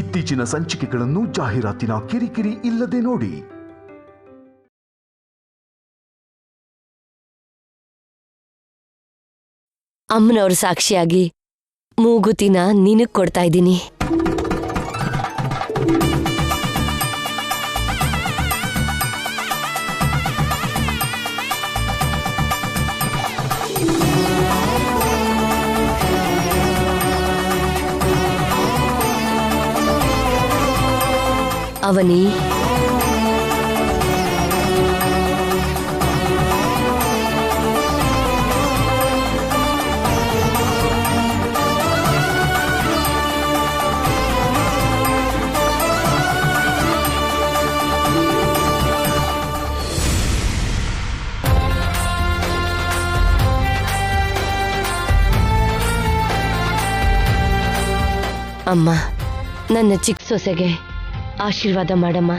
ಇತ್ತೀಚಿನ ಸಂಚಿಕೆಗಳನ್ನು ಜಾಹೀರಾತಿನ ಕಿರಿಕಿರಿ ಇಲ್ಲದೆ ನೋಡಿ. ಅಮ್ಮನವ್ರ ಸಾಕ್ಷಿಯಾಗಿ ಮೂಗುತಿನ ನಿನಗ್ ಕೊಡ್ತಾ ಇದ್ದೀನಿ. ಅವನಿ, ಅಮ್ಮ, ನನ್ನ ಚಿಕ್ಕ ಸೊಸೆಗೆ ಆಶೀರ್ವಾದ ಮಾಡಮ್ಮ.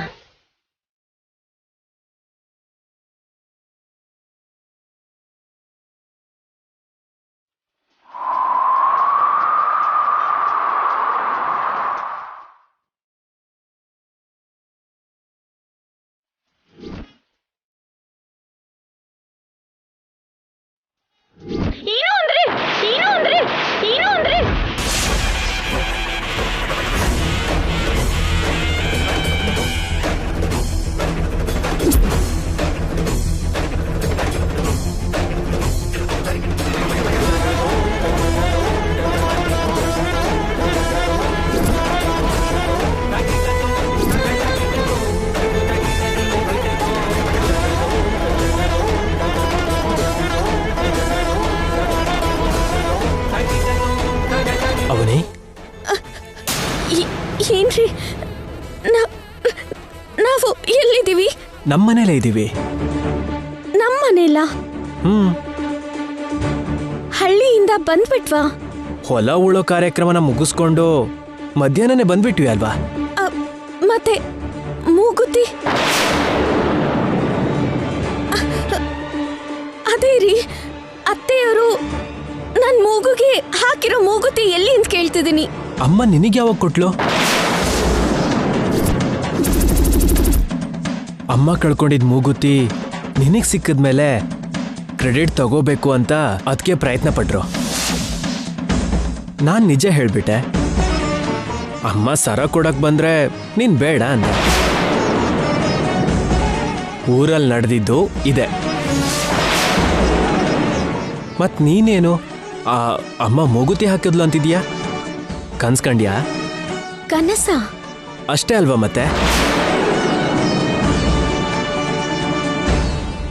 ಅವನಿ, ಏನ್ರಿ, ನಾವು ಎಲ್ಲಿದ್ದೀವಿ? ನಮ್ಮನೇಲೇ ಇದ್ದೀವಿ. ನಮ್ಮನೇಲ? ಹಳ್ಳಿಯಿಂದ ಬಂದ್ಬಿಟ್ವಾ? ಹೊಲ ಉಳೋ ಕಾರ್ಯಕ್ರಮನ ಮುಗಿಸ್ಕೊಂಡು ಮಧ್ಯಾಹ್ನನೇ ಬಂದ್ಬಿಟ್ವಿ ಅಲ್ವಾ? ಮತ್ತೆ ಮೂಗುತಿ? ಅದೇ ರೀ, ಅತ್ತೆಯವರು ನನ್ ಮೂಗುಗೆ ಹಾಕಿರೋ ಮೂಗುತಿ ಎಲ್ಲಿ ಅಂತ ಕೇಳ್ತಿದ್ದೀನಿ. ಅಮ್ಮ ನಿನಗೆ ಯಾವಾಗ ಕೊಟ್ಲು? ಅಮ್ಮ ಕಳ್ಕೊಂಡಿದ್ ಮೂಗುತಿ ನಿನಗ್ ಸಿಕ್ಕಿದ್ಮೇಲೆ ಕ್ರೆಡಿಟ್ ತಗೋಬೇಕು ಅಂತ ಅದಕ್ಕೆ ಪ್ರಯತ್ನ ಪಟ್ರು. ನಾನ್ ನಿಜ ಹೇಳ್ಬಿಟ್ಟೆ. ಅಮ್ಮ ಸರ ಕೊಡಕ್ ಬಂದ್ರೆ ನೀನ್ ಬೇಡ ಅಂದೆ. ಊರಲ್ಲಿ ನಡೆದಿದ್ದು ಇದೆ. ಮತ್ ನೀನೇನು ಅಮ್ಮ ಮೂಗುತಿ ಹಾಕಿದ್ಲು ಅಂತಿದ್ಯಾ? ಕನ್ಸ್ಕಂಡ್ಯಾ? ಕನಸ ಅಷ್ಟೇ ಅಲ್ವಾ? ಮತ್ತೆ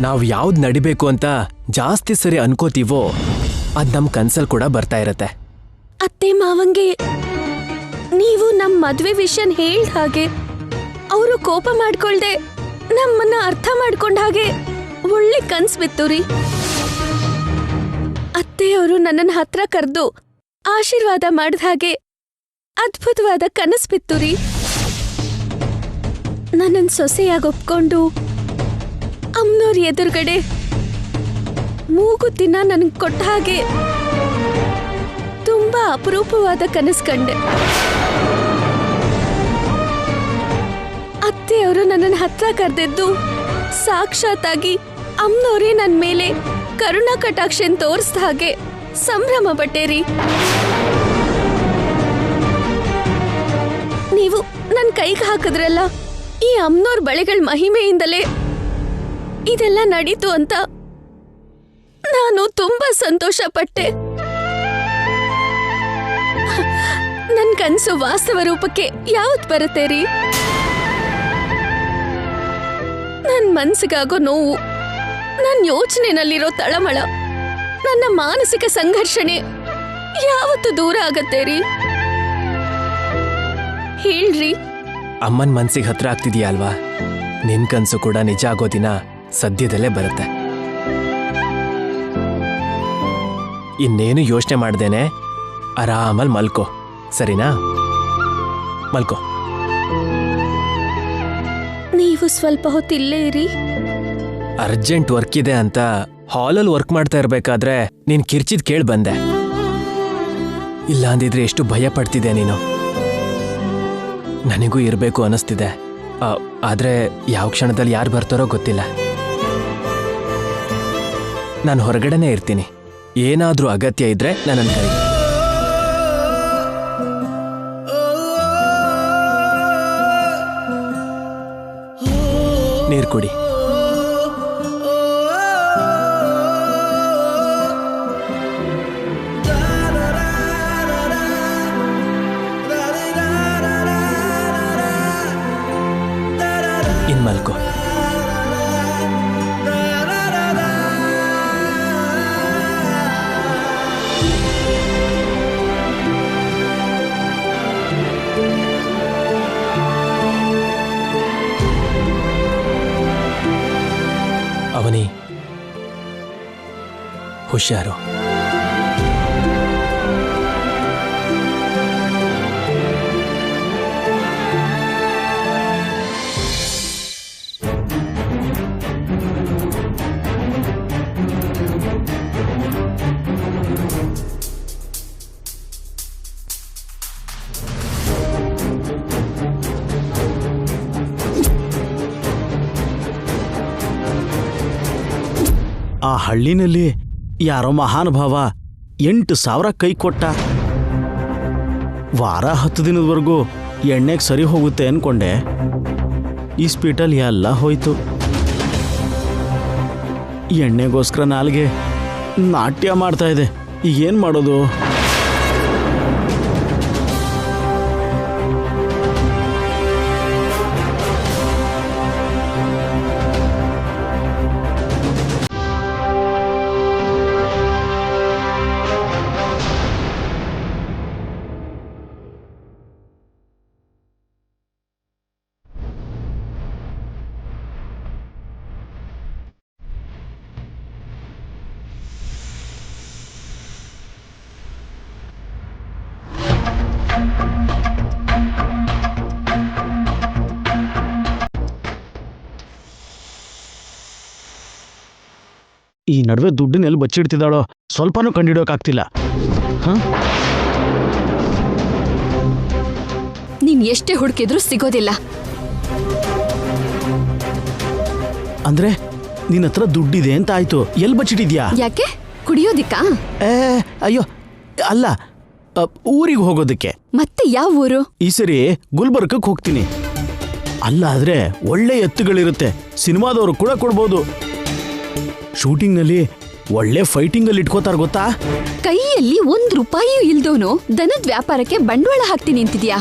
ನಾವು ಯಾವ್ದು ನಡಿಬೇಕು ಅಂತ ಜಾಸ್ತಿ ಸರಿ ಅನ್ಕೋತೀವೋ ಅದ್ ನಮ್ ಕನ್ಸಲ್ ಕೂಡ ಬರ್ತಾ ಇರತ್ತೆ. ಅತ್ತೆ ಮಾವಂಗೆ ನೀವು ನಮ್ ಮದ್ವೆ ವಿಷಯನ್ ಹೇಳ್ದ ಹಾಗೆ, ಅವರು ಕೋಪ ಮಾಡ್ಕೊಳ್ದೆ ನಮ್ಮನ್ನ ಅರ್ಥ ಮಾಡ್ಕೊಂಡ ಹಾಗೆ ಒಳ್ಳೆ ಕನ್ಸ್ ಬಿತ್ತು ರೀ. ಅತ್ತೆಯವರು ನನ್ನನ್ನ ಹತ್ರ ಕರೆದು ಆಶೀರ್ವಾದ ಮಾಡಿದ ಹಾಗೆ ಅದ್ಭುತವಾದ ಕನಸು ಬಿತ್ತು ರೀ. ನನ್ನನ್ ಸೊಸೆಯಾಗಿ ಒಪ್ಕೊಂಡು ಅಮ್ಮನವ್ರ ಎದುರುಗಡೆ ಮೂಗುತಿನ ನನಗೆ ಕೊಟ್ಟ ಹಾಗೆ ತುಂಬಾ ಅಪರೂಪವಾದ ಕನಸು ಕಂಡೆ. ಅತ್ತೆಯವರು ನನ್ನನ್ನು ಹತ್ರ ಕರೆದಿದ್ದು ಸಾಕ್ಷಾತ್ತಾಗಿ ಅಮ್ಮನವರೇ ನನ್ನ ಮೇಲೆ ಕರುಣಾ ಕಟಾಕ್ಷನ್ ತೋರಿಸಿದ ಹಾಗೆ ಸಂಭ್ರಮ ಪಟ್ಟೇರಿ. ನೀವು ನನ್ನ ಕೈಗೆ ಹಾಕಿದ್ರಲ್ಲ, ಈ ಅಮ್ಮನವ್ರ ಬಳೆಗಳ ಮಹಿಮೆಯಿಂದಲೇ ಇದೆಲ್ಲ ನಡೀತು ಅಂತ ನಾನು ತುಂಬಾ ಸಂತೋಷ ಪಟ್ಟೆ. ನನ್ ಕನ್ಸು ವಾಸ್ತವ ರೂಪಕ್ಕೆ ಯಾವತ್ ಬರುತ್ತೆ ರೀ? ನನ್ ಮನ್ಸಿಗಾಗೋ ನೋವು, ನನ್ ಯೋಚನೆನಲ್ಲಿರೋ ತಳಮಳ, ನನ್ನ ಮಾನಸಿಕ ಸಂಘರ್ಷಣೆ ಯಾವತ್ತು ದೂರ ಆಗತ್ತೆ ರೀ? ಹೇಳ್ರಿ. ಅಮ್ಮನ್ ಮನ್ಸಿಗೆ ಹತ್ರ ಆಗ್ತಿದ್ಯಾ ಅಲ್ವಾ? ನಿನ್ ಕನ್ಸು ಕೂಡ ನಿಜ ಆಗೋ ದಿನ ಸದ್ಯದಲ್ಲೇ ಬರುತ್ತೆ. ಇನ್ನೇನು ಯೋಚನೆ ಮಾಡ್ದೇನೆ ಆರಾಮಲ್ಲಿ ಮಲ್ಕೋ, ಸರಿನಾ? ಮಲ್ಕೋ. ನೀವು ಸ್ವಲ್ಪ ಹೊತ್ತಿಲ್ಲೇ ಇರಿ. ಅರ್ಜೆಂಟ್ ವರ್ಕ್ ಇದೆ ಅಂತ ಹಾಲಲ್ಲಿ ವರ್ಕ್ ಮಾಡ್ತಾ ಇರ್ಬೇಕಾದ್ರೆ ನೀನ್ ಕಿರ್ಚಿದ್ ಕೇಳಿ ಬಂದೆ. ಇಲ್ಲ ಅಂದಿದ್ರೆ ಎಷ್ಟು ಭಯ ಪಡ್ತಿದ್ದೆ ನೀನು. ನನಗೂ ಇರಬೇಕು ಅನ್ನಿಸ್ತಿದೆ. ಆದ್ರೆ ಯಾವ ಕ್ಷಣದಲ್ಲಿ ಯಾರು ಬರ್ತಾರೋ ಗೊತ್ತಿಲ್ಲ. ನಾನು ಹೊರಗಡೆನೇ ಇರ್ತೀನಿ. ಏನಾದ್ರೂ ಅಗತ್ಯ ಇದ್ರೆ ನನ್ನನ್ನು ಕರೀರಿ. ನೀರು ಕುಡಿ. ಇನ್ ಮಲ್ಕೋ. ಅವನಿ, ಹುಷಾರು. ಆ ಹಳ್ಳಿನಲ್ಲಿ ಯಾರೋ ಮಹಾನುಭಾವ 8,000 ಕೈ ಕೊಟ್ಟ. ವಾರ 10 ದಿನದವರೆಗೂ ಎಣ್ಣೆಗೆ ಸರಿ ಹೋಗುತ್ತೆ ಅನ್ಕೊಂಡೆ. ಈ ಸ್ಪೀಟಲ್ ಎಲ್ಲ ಹೋಯ್ತು. ಎಣ್ಣೆಗೋಸ್ಕರ ನಾಲ್ಗೆ ನಾಟ್ಯ ಮಾಡ್ತಾ ಇದೆ. ಈಗೇನು ಮಾಡೋದು? ಈ ನಡುವೆ ದುಡ್ಡನ್ನೆಲ್ಲಿ ಬಚ್ಚಿಡ್ತಿದ್ದಾಳೋ ಸ್ವಲ್ಪನೂ ಕಂಡಿಡೋಕ್ಕಾಗ್ತಿಲ್ಲ. ನೀನ್ ಎಷ್ಟೇ ಹುಡುಕಿದ್ರೂ ಸಿಗೋದಿಲ್ಲ. ಅಂದ್ರೆ ನಿನ್ನ ಹತ್ರ ದುಡ್ಡಿದೆ ಅಂತ ಆಯ್ತು. ಎಲ್ಲಿ ಬಚ್ಚಿಟ್ಟಿದ್ಯಾ? ಯಾಕೆ? ಕುಡಿಯೋದಿಕ್ಕಾ? ಅಯ್ಯೋ ಅಲ್ಲ, ಊರಿಗೆ ಹೋಗೋದಕ್ಕೆ. ಮತ್ತೆ ಯಾವ ಊರು? ಈ ಸರಿ ಗುಲ್ಬರ್ಗಕ್ಕೆ ಹೋಗ್ತೀನಿ. ಅಲ್ಲ ಆದ್ರೆ ಒಳ್ಳೆ ಎತ್ತುಗಳಿರುತ್ತೆ. ಸಿನಿಮಾದವರು ಕೂಡ ಕೊಡ್ಬೋದು. ಶೂಟಿಂಗ್ನಲ್ಲಿ ಒಳ್ಳೆ ಫೈಟಿಂಗಲ್ಲಿ ಇಟ್ಕೋತಾರ ಗೊತ್ತಾ? ಕೈಯಲ್ಲಿ ₹1 ಇಲ್ದೋನು ದನದ ವ್ಯಾಪಾರಕ್ಕೆ ಬಂಡವಾಳ ಹಾಕ್ತಿ ನಿಂತಿದ್ಯಾ?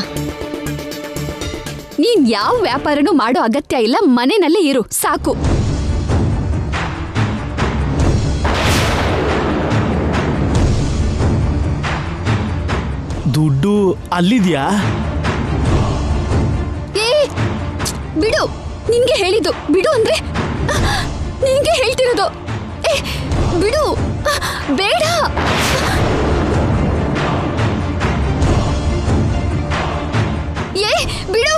ನೀನ್ ಯಾವ ವ್ಯಾಪಾರನೂ ಮಾಡೋ ಅಗತ್ಯ ಇಲ್ಲ. ಮನೆಯಲ್ಲೇ ಇರು ಸಾಕು. ದುಡ್ಡು ಅಲ್ಲಿದ್ಯಾ? ಬಿಡು, ನಿನ್ಗೆ ಹೇಳಿದ್ದು. ಬಿಡು ಅಂದ್ರೆ ನಿನ್ಗೆ ಹೇಳ್ತಿರೋದು. ಬಿಡು, ಬೇಡ. ಬಿಡು,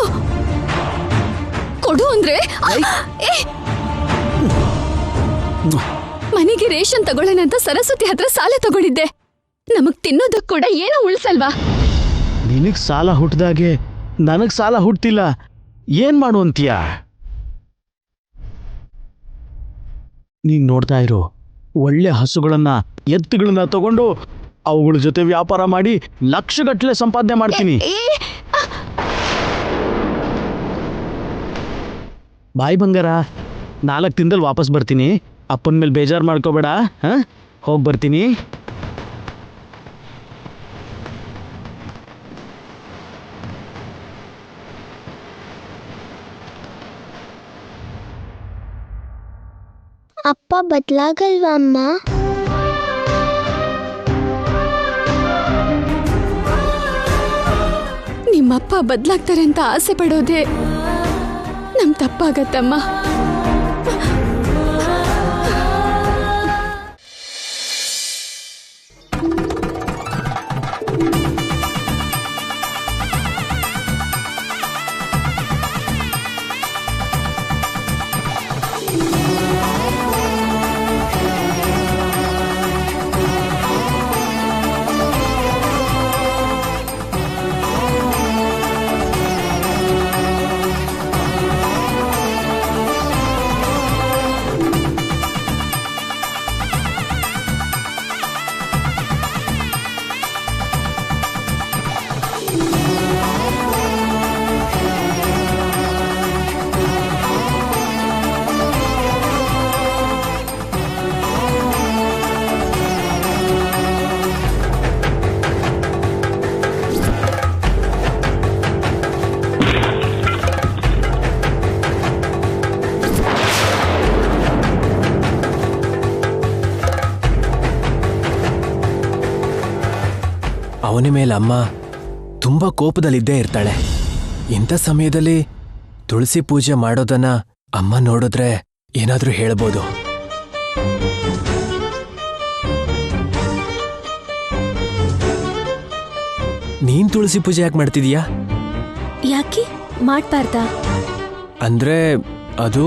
ಕೊಡು ಅಂದ್ರೆ. ಮನೆಗೆ ರೇಷನ್ ತಗೊಳ್ಳೋಣ ಅಂತ ಸರಸ್ವತಿ ಹತ್ರ ಸಾಲ ತಗೊಂಡಿದ್ದೆ. ನಮಗ್ ತಿನ್ನೋದಕ್ ಕೂಡ ಏನೋ ಉಳಿಸಲ್ವಾ? ನಿನಗ್ ಸಾಲ ಹುಟ್ಟಿದಾಗೆ ನನಗ್ ಸಾಲ ಹುಟ್ಟಿಲ್ಲ. ಏನ್ ಮಾಡುವಂತೀಯ? ನೀನ್ ನೋಡ್ತಾ ಇರು. ಒಳ್ಳೆ ಹಸುಗಳನ್ನ ಎತ್ತುಗಳನ್ನ ತಗೊಂಡು ಅವುಗಳ ಜೊತೆ ವ್ಯಾಪಾರ ಮಾಡಿ ಲಕ್ಷಗಟ್ಟಲೆ ಸಂಪಾದನೆ ಮಾಡ್ತೀನಿ. ಬಾಯ್ ಬಂಗಾರ, 4 ದಿನದಲ್ಲಿ ವಾಪಸ್ ಬರ್ತೀನಿ. ಅಪ್ಪನ ಮೇಲೆ ಬೇಜಾರು ಮಾಡ್ಕೋಬೇಡ. ಹೋಗಿ ಬರ್ತೀನಿ. ಅಪ್ಪ ಬದಲಾಗಲ್ವಾ ಅಮ್ಮ? ನಿಮ್ಮಪ್ಪ ಬದಲಾಗ್ತಾರೆ ಅಂತ ಆಸೆ ಪಡೋದೆ ನಮ್ ತಪ್ಪಾಗತ್ತಮ್ಮ. ಅವನ ಮೇಲೆ ಅಮ್ಮ ತುಂಬಾ ಕೋಪದಲ್ಲಿದ್ದೇ ಇರ್ತಾಳೆ. ಇಂಥ ಸಮಯದಲ್ಲಿ ತುಳಸಿ ಪೂಜೆ ಮಾಡೋದನ್ನ ಅಮ್ಮ ನೋಡಿದ್ರೆ ಏನಾದ್ರೂ ಹೇಳ್ಬೋದು. ನೀನ್ ತುಳಸಿ ಪೂಜೆ ಯಾಕೆ ಮಾಡ್ತಿದೀಯಾ? ಯಾಕೆ ಮಾಡ್ಬಾರ್ದಾ? ಅಂದ್ರೆ ಅದು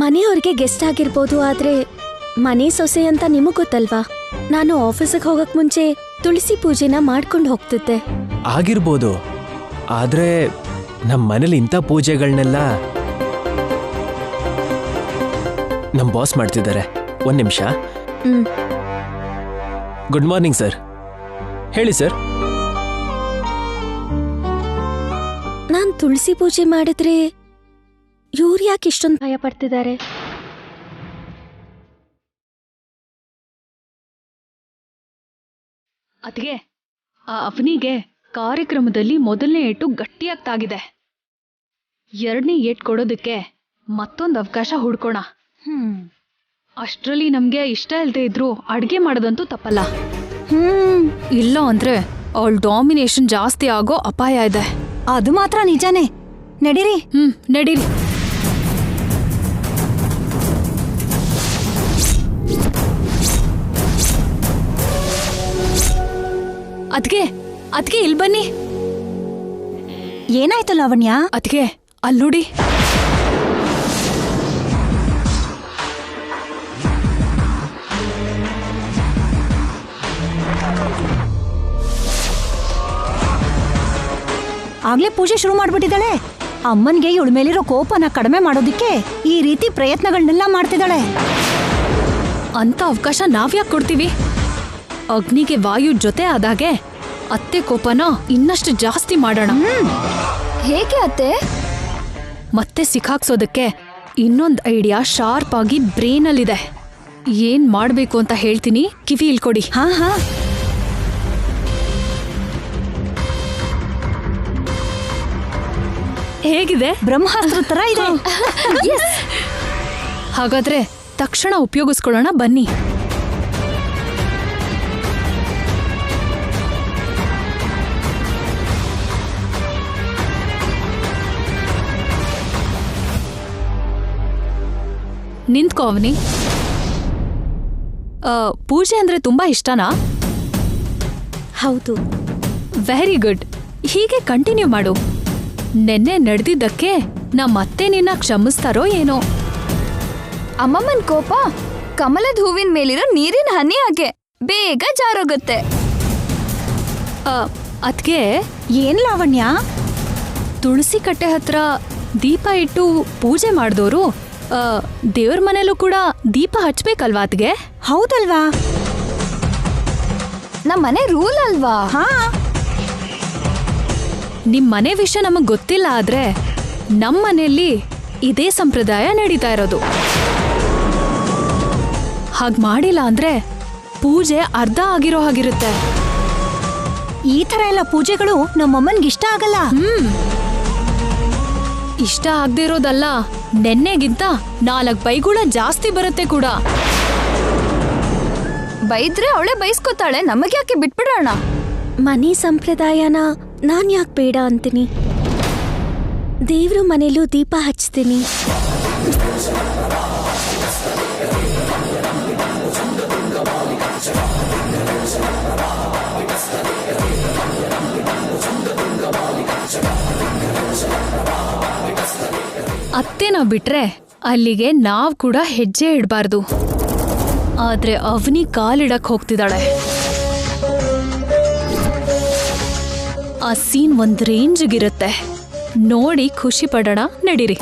ಮನೆಯವ್ರಿಗೆ ಗೆಸ್ಟ್ ಆಗಿರ್ಬೋದು, ಆದ್ರೆ ಮನೆ ಸೊಸೆ ಅಂತ ನಿಮಗ್ ಗೊತ್ತಲ್ವಾ? ನಾನು ಆಫೀಸಿಗೆ ಹೋಗಕ್ ಮುಂಚೆ ತುಳಸಿ ಪೂಜೆನ ಮಾಡ್ಕೊಂಡು ಹೋಗ್ತಿದ್ದೆ. ಆಗಿರ್ಬೋದು, ಆದ್ರೆ ನಮ್ಮ ಮನೇಲಿ ಇಂಥ ಪೂಜೆಗಳನ್ನೆಲ್ಲ ನಮ್ಮ ಬಾಸ್ ಮಾಡ್ತಿದ್ದಾರೆ. ಒಂದ್ ನಿಮಿಷ. Good morning sir. ಹೇಳಿ ಸರ್. ನಾನ್ ತುಳಸಿ ಪೂಜೆ ಮಾಡಿದ್ರೆ ಇವ್ರು ಯಾಕೆ ಇಷ್ಟೊಂದು ಭಯ ಪಡ್ತಿದ್ದಾರೆ? ಅದ್ಗೆ ಆ ಅವನಿಗೆ ಕಾರ್ಯಕ್ರಮದಲ್ಲಿ ಮೊದಲನೇ ಏಟು ಗಟ್ಟಿಯಾಗಿ ತಾಗಿದೆ. ಎರಡನೇ ಏಟ್ ಕೊಡೋದಕ್ಕೆ ಮತ್ತೊಂದು ಅವಕಾಶ ಹುಡ್ಕೋಣ. ಅಷ್ಟರಲ್ಲಿ ನಮ್ಗೆ ಇಷ್ಟ ಇಲ್ದೇ ಇದ್ರು ಅಡ್ಗೆ ಮಾಡೋದಂತೂ ತಪ್ಪಲ್ಲ. ಇಲ್ಲ ಅಂದ್ರೆ ಅವಳ ಡಾಮಿನೇಷನ್ ಜಾಸ್ತಿ ಆಗೋ ಅಪಾಯ ಇದೆ. ಅದು ಮಾತ್ರ ನಿಜಾನೇ. ನಡೀರಿ. ನಡೀರಿ. ಅದ್ಗೆ ಇಲ್ ಬನ್ನಿ. ಏನಾಯ್ತು ಲಾವಣ್ಯ? ಅದ್ಗೆ ಅಲ್ ನೋಡಿ. ಆಗ್ಲೇ ಪೂಜೆ ಶುರು ಮಾಡ್ಬಿಟ್ಟಿದ್ದಾಳೆ. ಅಮ್ಮನ್ಗೆ ಇವಳ ಮೇಲಿರೋ ಕೋಪನ ಕಡಿಮೆ ಮಾಡೋದಿಕ್ಕೆ ಈ ರೀತಿ ಪ್ರಯತ್ನಗಳನ್ನೆಲ್ಲ ಮಾಡ್ತಿದ್ದಾಳೆ. ಅಂತ ಅವಕಾಶ ನಾವ್ಯಾಕೆ ಕೊಡ್ತೀವಿ? ಅಗ್ನಿಗೆ ವಾಯು ಜೊತೆ ಆದಾಗೆ ಅತ್ತೆ ಕೋಪನ ಇನ್ನಷ್ಟು ಜಾಸ್ತಿ ಮಾಡೋಣ. ಹೇಗೆ ಅತ್ತೆ? ಮತ್ತೆ ಸಿಕ್ಕಾಕ್ಸೋದಕ್ಕೆ ಇನ್ನೊಂದು ಐಡಿಯಾ ಶಾರ್ಪ್ ಆಗಿ ಬ್ರೇನಲ್ಲಿದೆ. ಏನ್ ಮಾಡ್ಬೇಕು ಅಂತ ಹೇಳ್ತೀನಿ, ಕಿವಿ ಇಲ್ಕೊಡಿ. ಹಾ. ಹೇಗಿದೆ? ಬ್ರಹ್ಮಾಸ್ತ್ರ ತರ ಇದೆ. ಹಾಗಾದ್ರೆ ತಕ್ಷಣ ಉಪಯೋಗಿಸ್ಕೊಳ್ಳೋಣ ಬನ್ನಿ. ನಿಂತ್ಕೋ ಅವನಿ. ಪೂಜೆ ಅಂದ್ರೆ ತುಂಬಾ ಇಷ್ಟನಾ? ಹೌದು. Very good. ಹೀಗೆ ಕಂಟಿನ್ಯೂ ಮಾಡು. ನೆನ್ನೆ ನಡೆದಿದ್ದಕ್ಕೆ ನಮ್ಮತ್ತೆ ನಿನ್ನ ಕ್ಷಮಿಸ್ತಾರೋ ಏನೋ. ಅಮ್ಮಮ್ಮನ್ ಕೋಪ ಕಮಲದ ಹೂವಿನ ಮೇಲಿರೋ ನೀರಿನ ಹನಿ ಹಾಗೆ ಬೇಗ ಜಾರೋಗುತ್ತೆ. ಅದ್ಕೆ ಏನ್ ಲಾವಣ್ಯ? ತುಳಸಿ ಕಟ್ಟೆ ಹತ್ರ ದೀಪ ಇಟ್ಟು ಪೂಜೆ ಮಾಡಿದವರು ದೇವ್ರ ಮನೇಲೂ ಕೂಡ ದೀಪ ಹಚ್ಬೇಕಲ್ವಾ ಅದ್ಗೆ? ಹೌದಲ್ವಾ? ನಮ್ಮ ಮನೆ ರೂಲ್ ಅಲ್ವಾ? ಹಾ. ನಿಮ್ ಮನೆ ವಿಷಯ ನಮಗ್ ಗೊತ್ತಿಲ್ಲ, ಆದ್ರೆ ನಮ್ ಮನೆಯಲ್ಲಿ ಇದೇ ಸಂಪ್ರದಾಯ ನಡೀತಾ ಇರೋದು. ಹಾಗ್ ಮಾಡಿಲ್ಲ ಅಂದ್ರೆ ಪೂಜೆ ಅರ್ಧ ಆಗಿರೋ ಹಾಗಿರುತ್ತೆ. ಈ ತರ ಎಲ್ಲ ಪೂಜೆಗಳು ನಮ್ಮಮ್ಮನ್ಗೆ ಇಷ್ಟ ಆಗಲ್ಲ. ಇಷ್ಟ ಆಗದೆ ಇರೋದಲ್ಲ, ನೆನ್ನೆಗಿಂತ 4 ಬೈಗುಳ ಜಾಸ್ತಿ ಬರುತ್ತೆ ಕೂಡ. ಬೈದ್ರೆ ಅವಳೆ ಬೈಸ್ಕೊತಾಳೆ, ನಮಗ್ಯಾಕೆ ಬಿಟ್ಬಿಡೋಣ? ಮನೆ ಸಂಪ್ರದಾಯನ ನಾನ್ ಯಾಕೆ ಬೇಡ ಅಂತೀನಿ? ದೇವ್ರ ಮನೇಲೂ ದೀಪ ಹಚ್ತೀನಿ. ಅತ್ತೆನ ಬಿಟ್ರೆ ಅಲ್ಲಿಗೆ ನಾವ್ ಕೂಡ ಹೆಜ್ಜೆ ಇಡಬಾರ್ದು. ಆದ್ರೆ ಅವನಿ ಕಾಲಿಡಕ್ ಹೋಗ್ತಿದ್ದಾಳೆ. ಆ ಸೀನ್ ಒಂದ್ ರೇಂಜ್ಗಿರುತ್ತೆ. ನೋಡಿ ಖುಷಿ ಪಡೋಣ, ನಡೀರಿ.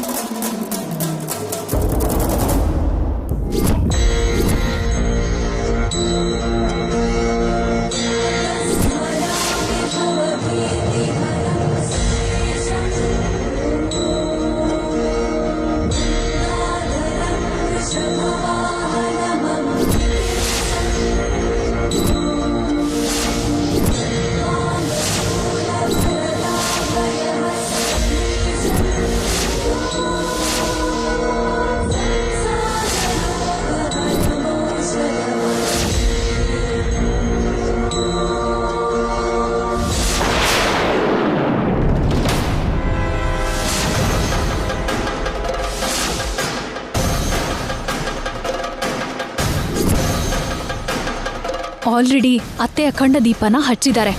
ಆಲ್ರೆಡಿ ಅತ್ತೆ ಅಖಂಡ ದೀಪನ ಹಚ್ಚಿದ್ದಾರೆ.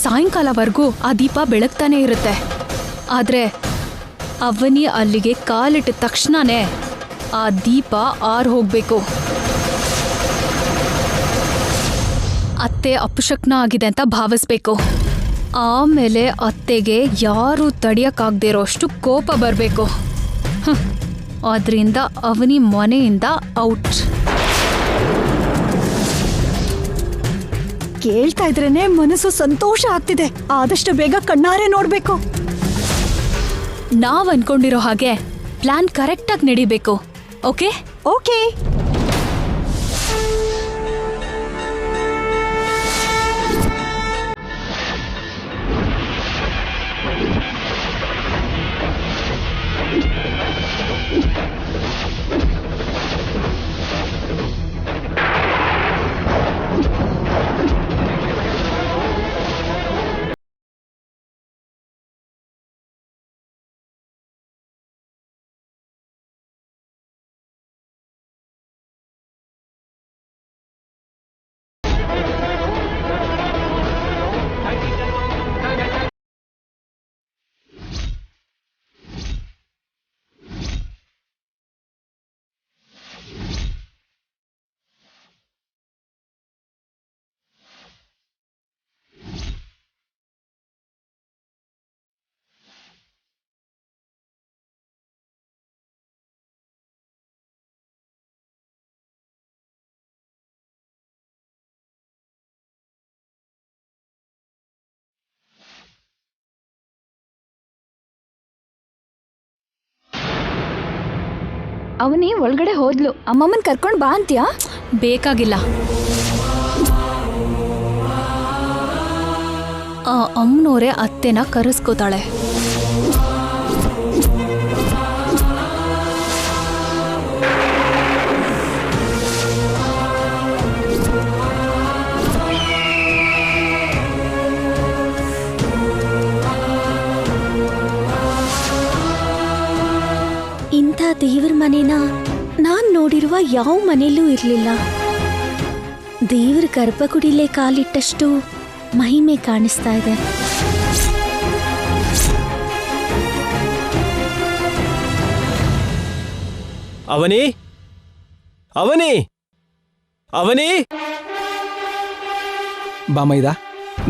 ಸಾಯಂಕಾಲವರೆಗೂ ಆ ದೀಪ ಬೆಳಗ್ತಾನೆ ಇರುತ್ತೆ. ಆದ್ರೆ ಅವನಿ ಅಲ್ಲಿಗೆ ಕಾಲಿಟ್ಟ ತಕ್ಷಣನೇ ಆ ದೀಪ ಆರ್ ಹೋಗ್ಬೇಕು. ಅತ್ತೆ ಅಪಶಕ್ನ ಆಗಿದೆ ಅಂತ ಭಾವಿಸ್ಬೇಕು. ಆಮೇಲೆ ಅತ್ತೆಗೆ ಯಾರು ತಡಿಯಕ್ಕಾಗದೇ ಇರೋಷ್ಟು ಕೋಪ ಬರಬೇಕು. ಅದರಿಂದ ಅವನಿ ಮನೆಯಿಂದ ಔಟ್. ಕೇಳ್ತಾ ಇದ್ರೇನೆ ಮನಸ್ಸು ಸಂತೋಷ ಆಗ್ತಿದೆ. ಆದಷ್ಟು ಬೇಗ ಕಣ್ಣಾರೆ ನೋಡ್ಬೇಕು. ನಾವ್ ಅನ್ಕೊಂಡಿರೋ ಹಾಗೆ ಪ್ಲಾನ್ ಕರೆಕ್ಟಾಗಿ ನಡಿಬೇಕು. Okay okay. ಅವನಿ ಒಳಗಡೆ ಹೋದ್ಲು. ಅಮ್ಮಮ್ಮನ್ ಕರ್ಕೊಂಡ್ ಬಾ ಅಂತ್ಯಾ? ಬೇಕಾಗಿಲ್ಲ. ಆ ಅಮ್ಮನೋರೆ ಅತ್ತೆನ ಕರೆಸ್ಕೋತಾಳೆ. ಇಂಥ ದೇವ್ರ ಮನೇನ ನಾನ್ ನೋಡಿರುವ ಯಾವ ಮನೆಯಲ್ಲೂ ಇರಲಿಲ್ಲ. ದೇವ್ರ ಗರ್ಭಗುಡಿಲೇ ಕಾಲಿಟ್ಟಷ್ಟು ಮಹಿಮೆ ಕಾಣಿಸ್ತಾ ಇದೆ. ಅವನಿ ಅವನಿ ಅವನಿ ಬಾಮೈದ,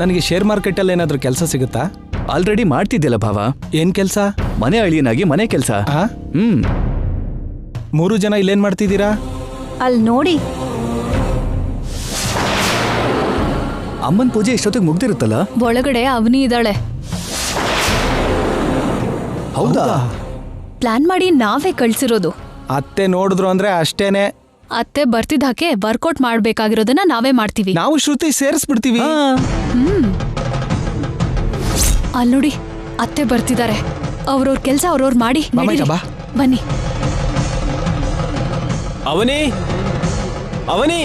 ನನಗೆ ಶೇರ್ ಮಾರ್ಕೆಟಲ್ಲಿ ಏನಾದರೂ ಕೆಲಸ ಸಿಗುತ್ತಾ? ಆಲ್ರೆಡಿ ಮಾಡ್ತಿದ್ದಿಲ್ಲ ಭಾವ. ಏನ್ ಕೆಲಸ? ಮನೆ ಅಳಿಯನಾಗಿ ಮನೆ ಕೆಲಸ. 3 ಜನ ಇಲ್ಲೇನ್ ಮಾಡ್ತಿದ್ದೀರಾ? ಅಲ್ಲಿ ನೋಡಿ, ಅಮ್ಮನ್ ಪೂಜೆ ಇಷ್ಟೊತ್ತಿಗೆ ಮುಗ್ದಿರುತ್ತಲ್ಲ. ಒಳಗಡೆ ಅವನಿ ಇದ್ದಾಳೆ. ಹೌದಾ? ಪ್ಲಾನ್ ಮಾಡಿ ನಾವೇ ಕಳ್ಸಿರೋದು. ಅತ್ತೆ ನೋಡಿದ್ರು ಅಂದ್ರೆ ಅಷ್ಟೇನೆ. ಅತ್ತೆ ಬರ್ತಿದ್ದಾಕೆ ವರ್ಕೌಟ್ ಮಾಡ್ಬೇಕಾಗಿರೋದನ್ನ ನಾವೇ ಮಾಡ್ತೀವಿ. ನಾವು ಶ್ರುತಿ ಸೇರಿಸ್ಬಿಡ್ತೀವಿ. ಅಲ್ಲಿ ನೋಡಿ, ಅತ್ತೆ ಬರ್ತಿದ್ದಾರೆ. ಅವ್ರವ್ರ ಕೆಲಸ ಅವ್ರವ್ರು ಮಾಡಿ. ನಡೀರಿ. ಬಾ. ಬನ್ನಿ. ಅವನಿ ಅವನಿ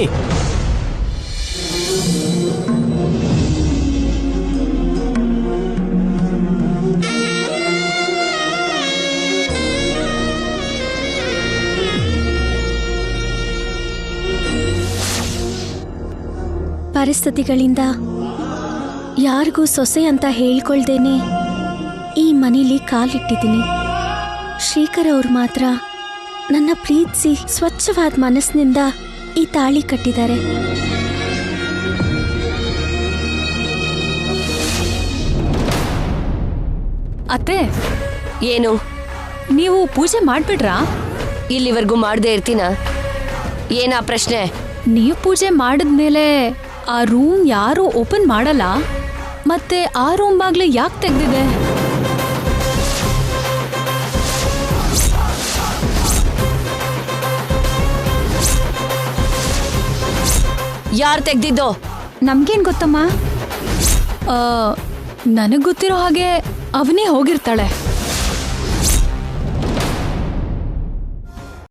ಪರಿಸ್ಥಿತಿಗಳಿಂದ ಯಾರಿಗೂ ಸೊಸೆ ಅಂತ ಹೇಳ್ಕೊಳ್ದೇನೆ ಈ ಮನೇಲಿ ಕಾಲಿಟ್ಟಿದ್ದೀನಿ. ಶ್ರೀಕರ್ ಅವ್ರು ಮಾತ್ರ ನನ್ನ ಪ್ರೀತಿಸಿ ಸ್ವಚ್ಛವಾದ ಮನಸ್ಸಿನಿಂದ ಈ ತಾಳಿ ಕಟ್ಟಿದ್ದಾರೆ. ಅತ್ತೆ, ಏನು? ನೀವು ಪೂಜೆ ಮಾಡ್ಬಿಡ್ರಾ? ಇಲ್ಲಿವರೆಗೂ ಮಾಡದೇ ಇರ್ತೀನ? ಏನಾ ಪ್ರಶ್ನೆ? ನೀವು ಪೂಜೆ ಮಾಡಿದ್ಮೇಲೆ ಆ ರೂಮ್ ಯಾರು ಓಪನ್ ಮಾಡಲ್ಲ. ಮತ್ತೆ ಆ ರೂಮ್ ಬಾಗ್ಲು ಯಾಕೆ ತೆಗ್ದಿದೆ? ಯಾರು ತೆಗ್ದಿದ್ದು? ನಮ್ಗೇನ್ ಗೊತ್ತಮ್ಮ? ನನಗ್ ಗೊತ್ತಿರೋ ಹಾಗೆ ಅವನೇ ಹೋಗಿರ್ತಾಳೆ.